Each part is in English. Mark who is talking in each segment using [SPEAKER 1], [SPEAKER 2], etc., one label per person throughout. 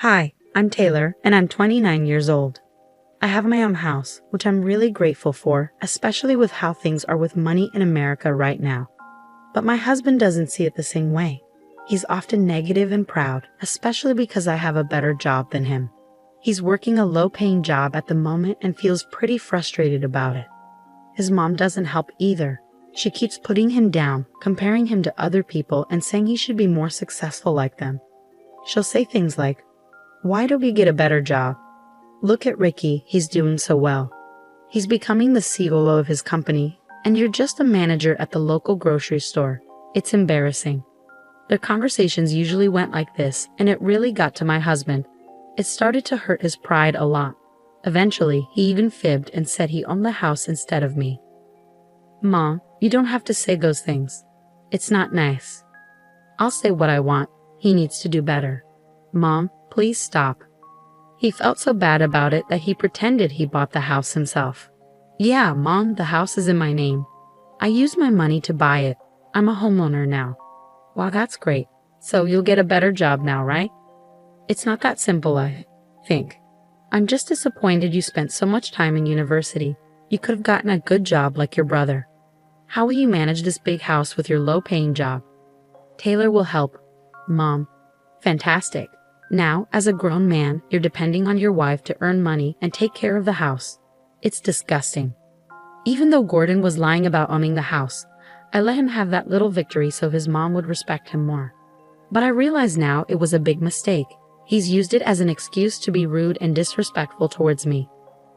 [SPEAKER 1] Hi, I'm Taylor, and I'm 29 years old. I have my own house, which I'm really grateful for, especially with how things are with money in America right now. But my husband doesn't see it the same way. He's often negative and proud, especially because I have a better job than him. He's working a low-paying job at the moment and feels pretty frustrated about it. His mom doesn't help either. She keeps putting him down, comparing him to other people and saying he should be more successful like them. She'll say things like, "Why don't we get a better job? Look at Ricky, he's doing so well. He's becoming the CEO of his company, and you're just a manager at the local grocery store. It's embarrassing." Their conversations usually went like this, and it really got to my husband. It started to hurt his pride a lot. Eventually, he even fibbed and said he owned the house instead of me. "Mom, you don't have to say those things. It's not nice. I'll say what I want. He needs to do better. Mom, please stop." He felt so bad about it that he pretended he bought the house himself. "Yeah, Mom, the house is in my name. I used my money to buy it. I'm a homeowner now." "Wow, that's great. So you'll get a better job now, right?" "It's not that simple, I think. I'm just disappointed you spent so much time in university. You could have gotten a good job like your brother. How will you manage this big house with your low-paying job?" "Taylor will help." "Mom." "Fantastic. Now, as a grown man, you're depending on your wife to earn money and take care of the house. It's disgusting." Even though Gordon was lying about owning the house, I let him have that little victory so his mom would respect him more. But I realize now it was a big mistake. He's used it as an excuse to be rude and disrespectful towards me.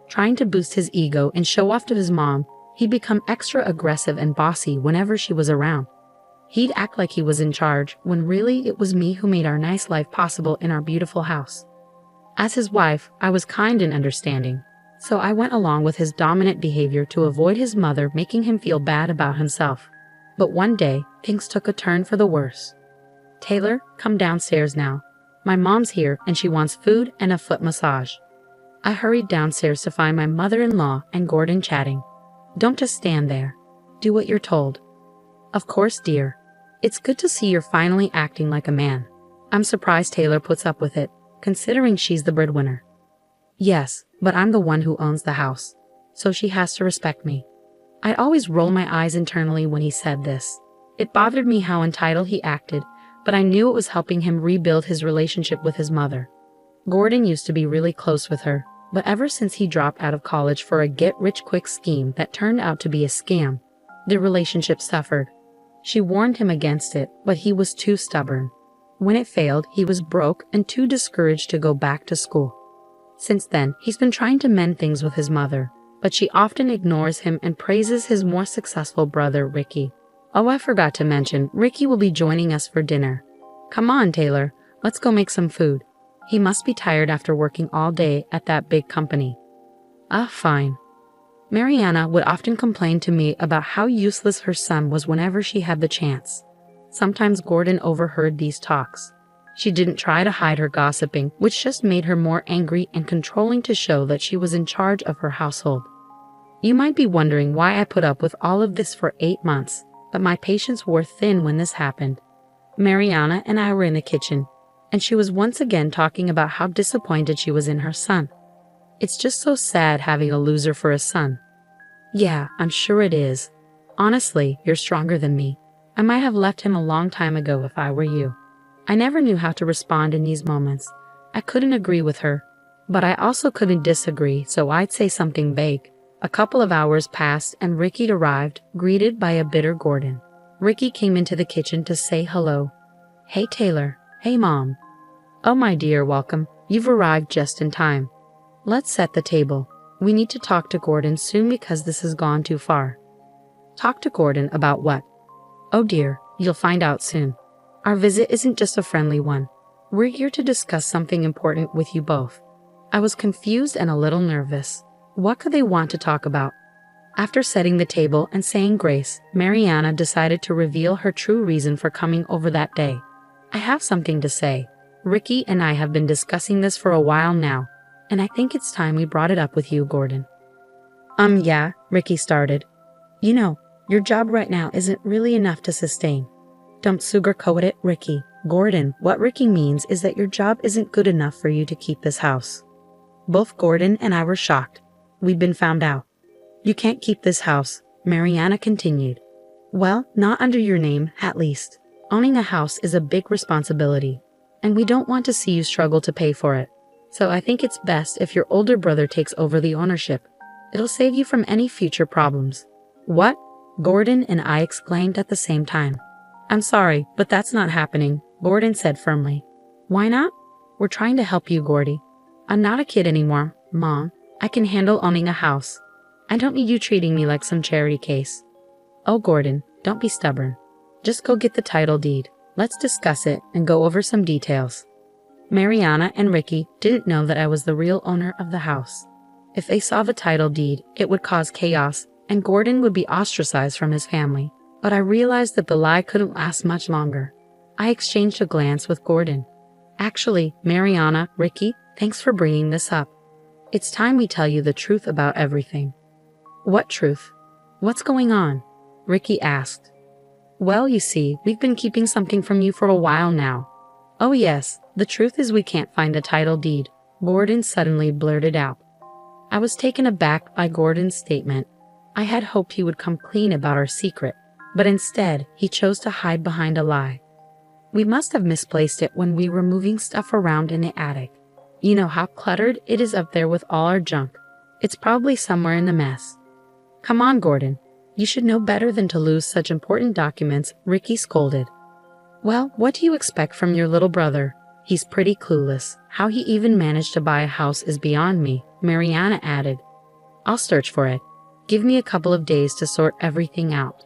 [SPEAKER 1] Trying to boost his ego and show off to his mom, he'd become extra aggressive and bossy whenever she was around. He'd act like he was in charge, when really it was me who made our nice life possible in our beautiful house. As his wife, I was kind and understanding, so I went along with his dominant behavior to avoid his mother making him feel bad about himself. But one day, things took a turn for the worse. "Taylor, come downstairs now. My mom's here and she wants food and a foot massage." I hurried downstairs to find my mother-in-law and Gordon chatting. "Don't just stand there. Do what you're told." "Of course, dear. It's good to see you're finally acting like a man. I'm surprised Taylor puts up with it, considering she's the breadwinner." "Yes, but I'm the one who owns the house, so she has to respect me." I'd always roll my eyes internally when he said this. It bothered me how entitled he acted, but I knew it was helping him rebuild his relationship with his mother. Gordon used to be really close with her, but ever since he dropped out of college for a get-rich-quick scheme that turned out to be a scam, the relationship suffered. She warned him against it, but he was too stubborn. When it failed, he was broke and too discouraged to go back to school. Since then, he's been trying to mend things with his mother, but she often ignores him and praises his more successful brother, Ricky. Oh, I forgot to mention, Ricky will be joining us for dinner. "Come on, Taylor, let's go make some food." He must be tired after working all day at that big company. Fine. Mariana would often complain to me about how useless her son was whenever she had the chance. Sometimes Gordon overheard these talks. She didn't try to hide her gossiping, which just made her more angry and controlling to show that she was in charge of her household. You might be wondering why I put up with all of this for 8 months, but my patience wore thin when this happened. Mariana and I were in the kitchen, and she was once again talking about how disappointed she was in her son. "It's just so sad having a loser for a son." "Yeah, I'm sure it is. Honestly, you're stronger than me. I might have left him a long time ago if I were you." I never knew how to respond in these moments. I couldn't agree with her, but I also couldn't disagree, so I'd say something vague. A couple of hours passed and Ricky arrived, greeted by a bitter Gordon. Ricky came into the kitchen to say hello. "Hey, Taylor. Hey, Mom." "Oh, my dear, welcome. You've arrived just in time. Let's set the table. We need to talk to Gordon soon because this has gone too far." "Talk to Gordon about what?" "Oh dear, you'll find out soon. Our visit isn't just a friendly one. We're here to discuss something important with you both." I was confused and a little nervous. What could they want to talk about? After setting the table and saying grace, Mariana decided to reveal her true reason for coming over that day. "I have something to say. Ricky and I have been discussing this for a while now, and I think it's time we brought it up with you, Gordon." Yeah," Ricky started. "You know, your job right now isn't really enough to sustain." "Don't sugarcoat it, Ricky. Gordon, what Ricky means is that your job isn't good enough for you to keep this house. Both Gordon and I were shocked. We'd been found out. You can't keep this house, Mariana continued. Well, not under your name, at least. Owning a house is a big responsibility, and we don't want to see you struggle to pay for it. So I think it's best if your older brother takes over the ownership. It'll save you from any future problems. What? Gordon and I exclaimed at the same time. I'm sorry, but that's not happening, Gordon said firmly. Why not? We're trying to help you, Gordy. I'm not a kid anymore, Mom. I can handle owning a house. I don't need you treating me like some charity case. Oh, Gordon, don't be stubborn. Just go get the title deed. Let's discuss it and go over some details. Mariana and Ricky didn't know that I was the real owner of the house. If they saw the title deed, it would cause chaos, and Gordon would be ostracized from his family. But I realized that the lie couldn't last much longer. I exchanged a glance with Gordon. Actually, Mariana, Ricky, thanks for bringing this up. It's time we tell you the truth about everything. What truth? What's going on? Ricky asked. Well, you see, we've been keeping something from you for a while now. Oh yes, the truth is we can't find the title deed, Gordon suddenly blurted out. I was taken aback by Gordon's statement. I had hoped he would come clean about our secret, but instead, he chose to hide behind a lie. We must have misplaced it when we were moving stuff around in the attic. You know how cluttered it is up there with all our junk. It's probably somewhere in the mess. Come on, Gordon. You should know better than to lose such important documents, Ricky scolded. Well, what do you expect from your little brother? He's pretty clueless. How he even managed to buy a house is beyond me, Mariana added. I'll search for it. Give me a couple of days to sort everything out.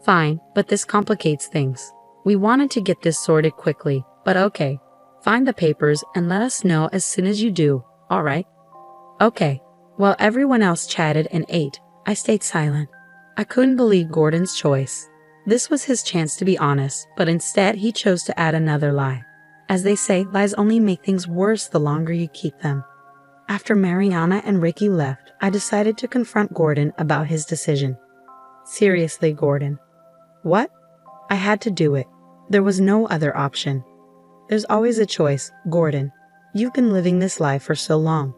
[SPEAKER 1] Fine, but this complicates things. We wanted to get this sorted quickly, but okay. Find the papers and let us know as soon as you do, all right? Okay. While everyone else chatted and ate, I stayed silent. I couldn't believe Gordon's choice. This was his chance to be honest, but instead he chose to add another lie. As they say, lies only make things worse the longer you keep them. After Mariana and Ricky left, I decided to confront Gordon about his decision. Seriously, Gordon. What? I had to do it. There was no other option. There's always a choice, Gordon. You've been living this life for so long.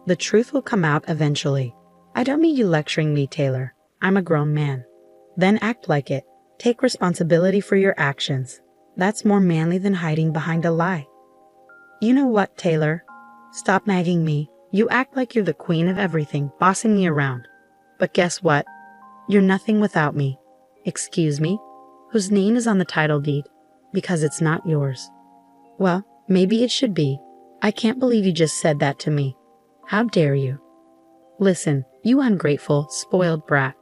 [SPEAKER 1] The truth will come out eventually. I don't need you lecturing me, Taylor. I'm a grown man. Then act like it. Take responsibility for your actions. That's more manly than hiding behind a lie. You know what, Taylor? Stop nagging me. You act like you're the queen of everything, bossing me around. But guess what? You're nothing without me. Excuse me? Whose name is on the title deed? Because it's not yours. Well, maybe it should be. I can't believe you just said that to me. How dare you? Listen, you ungrateful, spoiled brat.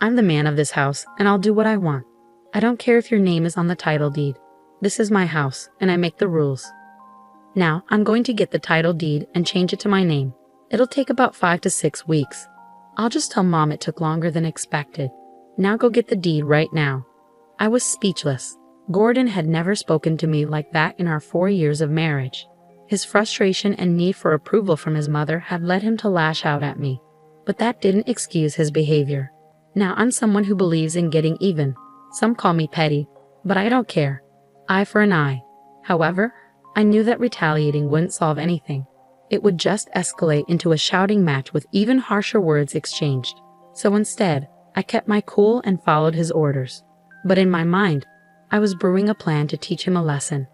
[SPEAKER 1] I'm the man of this house, and I'll do what I want. I don't care if your name is on the title deed. This is my house, and I make the rules. Now, I'm going to get the title deed and change it to my name. It'll take about 5 to 6 weeks. I'll just tell Mom it took longer than expected. Now go get the deed right now. I was speechless. Gordon had never spoken to me like that in our 4 years of marriage. His frustration and need for approval from his mother had led him to lash out at me. But that didn't excuse his behavior. Now I'm someone who believes in getting even. Some call me petty, but I don't care. Eye for an eye. However, I knew that retaliating wouldn't solve anything. It would just escalate into a shouting match with even harsher words exchanged. So instead, I kept my cool and followed his orders. But in my mind, I was brewing a plan to teach him a lesson.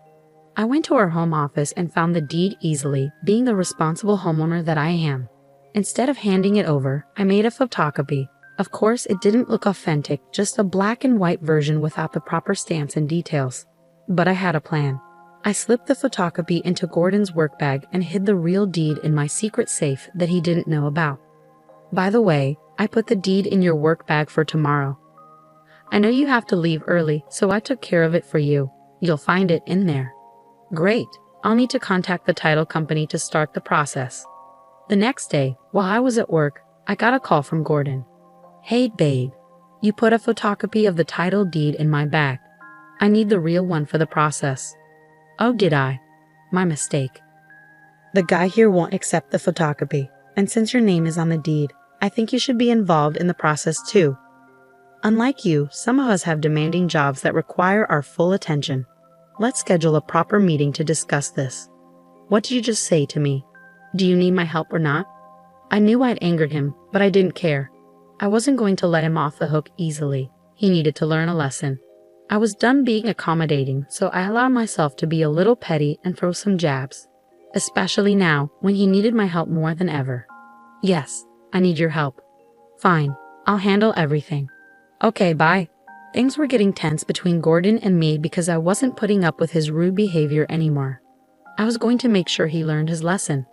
[SPEAKER 1] I went to our home office and found the deed easily, being the responsible homeowner that I am. Instead of handing it over, I made a photocopy. Of course, it didn't look authentic, just a black and white version without the proper stamps and details. But I had a plan. I slipped the photocopy into Gordon's work bag and hid the real deed in my secret safe that he didn't know about. By the way, I put the deed in your work bag for tomorrow. I know you have to leave early, so I took care of it for you. You'll find it in there. Great. I'll need to contact the title company to start the process. The next day, while I was at work, I got a call from Gordon. Hey, babe. You put a photocopy of the title deed in my bag. I need the real one for the process. Oh, did I? My mistake. The guy here won't accept the photocopy, and since your name is on the deed, I think you should be involved in the process too. Unlike you, some of us have demanding jobs that require our full attention. Let's schedule a proper meeting to discuss this. What did you just say to me? Do you need my help or not? I knew I'd angered him, but I didn't care. I wasn't going to let him off the hook easily. He needed to learn a lesson. I was done being accommodating, so I allowed myself to be a little petty and throw some jabs. Especially now, when he needed my help more than ever. Yes, I need your help. Fine, I'll handle everything. Okay, bye. Things were getting tense between Gordon and me because I wasn't putting up with his rude behavior anymore. I was going to make sure he learned his lesson.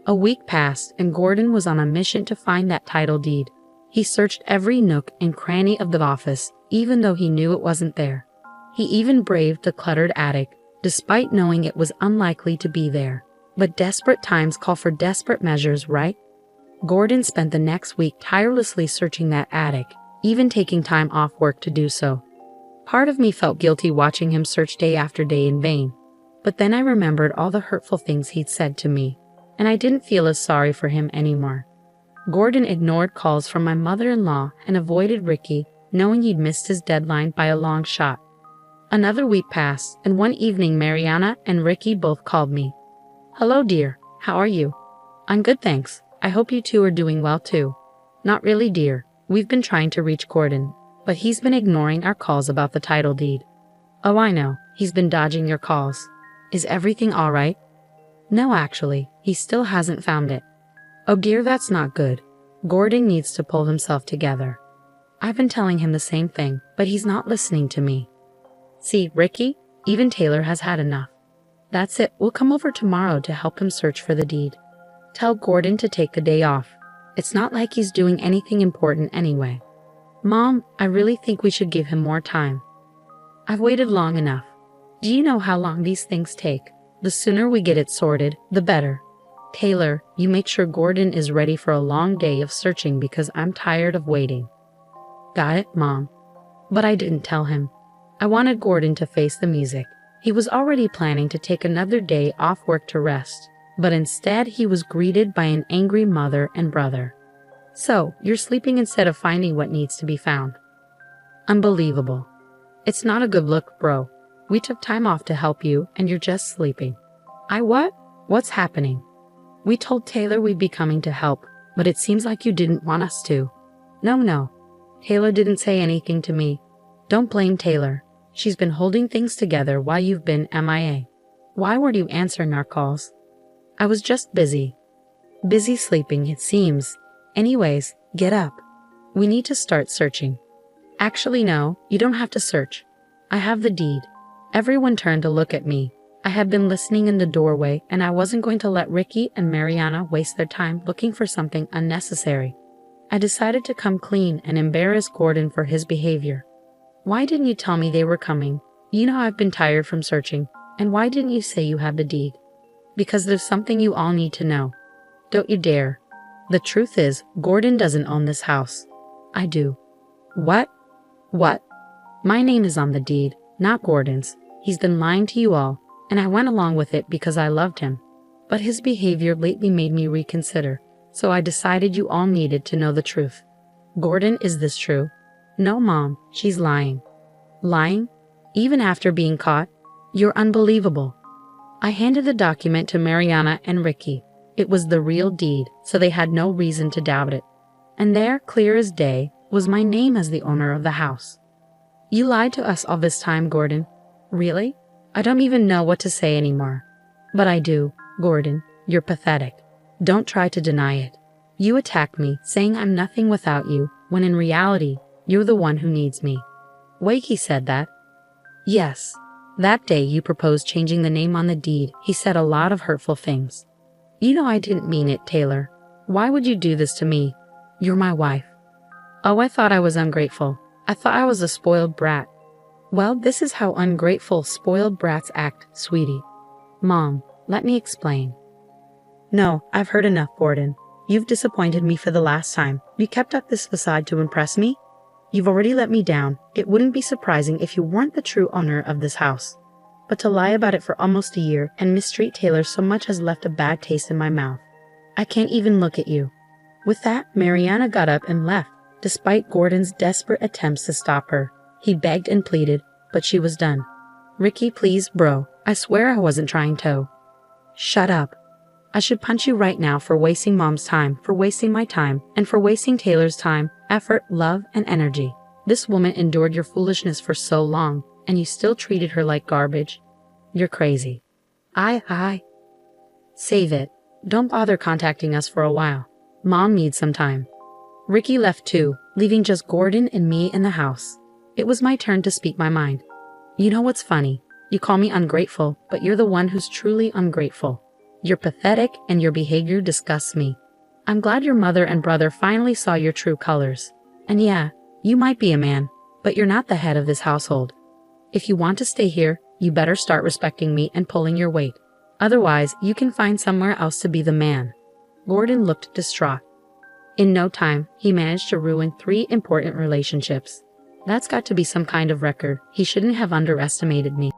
[SPEAKER 1] A week passed and Gordon was on a mission to find that title deed. He searched every nook and cranny of the office, even though he knew it wasn't there. He even braved the cluttered attic, despite knowing it was unlikely to be there. But desperate times call for desperate measures, right? Gordon spent the next week tirelessly searching that attic, even taking time off work to do so. Part of me felt guilty watching him search day after day in vain. But then I remembered all the hurtful things he'd said to me, and I didn't feel as sorry for him anymore. Gordon ignored calls from my mother-in-law and avoided Ricky, knowing he'd missed his deadline by a long shot. Another week passed, and one evening Mariana and Ricky both called me. Hello, dear. How are you? I'm good, thanks. I hope you two are doing well too. Not really, dear. We've been trying to reach Gordon, but he's been ignoring our calls about the title deed. Oh, I know. He's been dodging your calls. Is everything all right? No, actually, he still hasn't found it. Oh dear, that's not good. Gordon needs to pull himself together. I've been telling him the same thing, but he's not listening to me. See, Ricky, even Taylor has had enough. That's it, we'll come over tomorrow to help him search for the deed. Tell Gordon to take the day off. It's not like he's doing anything important anyway. Mom, I really think we should give him more time. I've waited long enough. Do you know how long these things take? The sooner we get it sorted, the better. Taylor, you make sure Gordon is ready for a long day of searching because I'm tired of waiting. Got it, Mom. But I didn't tell him. I wanted Gordon to face the music. He was already planning to take another day off work to rest, but instead he was greeted by an angry mother and brother. So, you're sleeping instead of finding what needs to be found. Unbelievable. It's not a good look, bro. We took time off to help you, and you're just sleeping. What? What's happening? We told Taylor we'd be coming to help, but it seems like you didn't want us to. No. Taylor didn't say anything to me. Don't blame Taylor. She's been holding things together while you've been MIA. Why weren't you answering our calls? I was just busy. Busy sleeping, it seems. Anyways, get up. We need to start searching. Actually, no, you don't have to search. I have the deed. Everyone turned to look at me. I had been listening in the doorway, and I wasn't going to let Ricky and Mariana waste their time looking for something unnecessary. I decided to come clean and embarrass Gordon for his behavior. Why didn't you tell me they were coming? You know I've been tired from searching. And why didn't you say you had the deed? Because there's something you all need to know. Don't you dare. The truth is, Gordon doesn't own this house. I do. What? What? My name is on the deed, not Gordon's. He's been lying to you all, and I went along with it because I loved him. But his behavior lately made me reconsider, so I decided you all needed to know the truth. Gordon, is this true? No, Mom, she's lying. Lying? Even after being caught? You're unbelievable. I handed the document to Mariana and Ricky. It was the real deed, so they had no reason to doubt it. And there, clear as day, was my name as the owner of the house. You lied to us all this time, Gordon. Really? I don't even know what to say anymore. But I do, Gordon. You're pathetic. Don't try to deny it. You attacked me, saying I'm nothing without you, when in reality, you're the one who needs me. Wakey said that. Yes. That day you proposed changing the name on the deed. He said a lot of hurtful things. You know I didn't mean it, Taylor. Why would you do this to me? You're my wife. Oh, I thought I was ungrateful. I thought I was a spoiled brat. Well, this is how ungrateful, spoiled brats act, sweetie. Mom, let me explain. No, I've heard enough, Gordon. You've disappointed me for the last time. You kept up this facade to impress me? You've already let me down. It wouldn't be surprising if you weren't the true owner of this house. But to lie about it for almost a year and mistreat Taylor so much has left a bad taste in my mouth. I can't even look at you. With that, Mariana got up and left, despite Gordon's desperate attempts to stop her. He begged and pleaded, but she was done. Ricky, please, bro. I swear I wasn't trying to. Shut up. I should punch you right now for wasting Mom's time, for wasting my time, and for wasting Taylor's time, effort, love, and energy. This woman endured your foolishness for so long, and you still treated her like garbage. You're crazy. Save it. Don't bother contacting us for a while. Mom needs some time. Ricky left too, leaving just Gordon and me in the house. It was my turn to speak my mind. You know what's funny? You call me ungrateful, but you're the one who's truly ungrateful. You're pathetic and your behavior disgusts me. I'm glad your mother and brother finally saw your true colors. And yeah, you might be a man, but you're not the head of this household. If you want to stay here, you better start respecting me and pulling your weight. Otherwise, you can find somewhere else to be the man. Gordon looked distraught. In no time, he managed to ruin 3 important relationships. That's got to be some kind of record. He shouldn't have underestimated me.